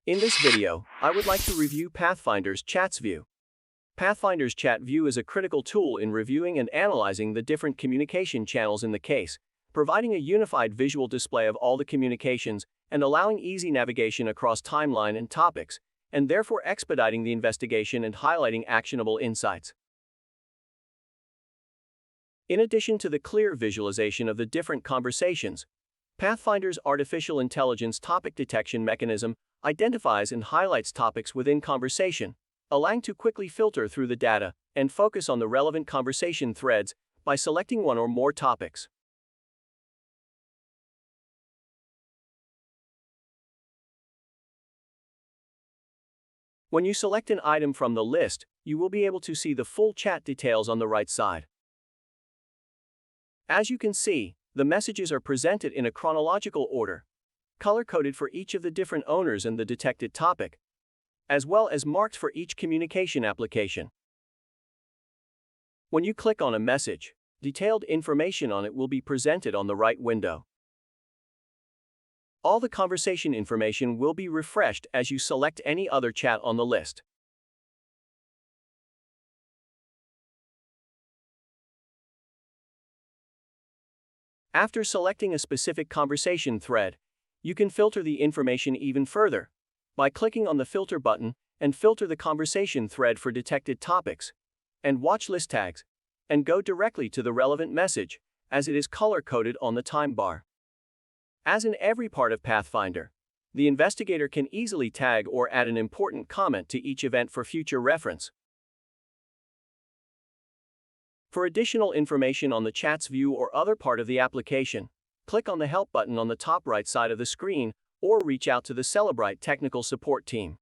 In this video, I would like to review Pathfinder's Chats View. Pathfinder's Chat View is a critical tool in reviewing and analyzing the different communication channels in the case, providing a unified visual display of all the communications and allowing easy navigation across timeline and topics, and therefore expediting the investigation and highlighting actionable insights. In addition to the clear visualization of the different conversations, Pathfinder's artificial intelligence topic detection mechanism identifies and highlights topics within conversation, allowing to quickly filter through the data and focus on the relevant conversation threads by selecting one or more topics. When you select an item from the list, you will be able to see the full chat details on the right side. As you can see, the messages are presented in a chronological order, color-coded for each of the different owners and the detected topic, as well as marked for each communication application. When you click on a message, detailed information on it will be presented on the right window. All the conversation information will be refreshed as you select any other chat on the list. After selecting a specific conversation thread, you can filter the information even further by clicking on the filter button and filter the conversation thread for detected topics and watch list tags, and go directly to the relevant message as it is color-coded on the time bar. As in every part of Pathfinder, the investigator can easily tag or add an important comment to each event for future reference. For additional information on the Chats view or other part of the application, click on the Help button on the top right side of the screen or reach out to the Cellebrite technical support team.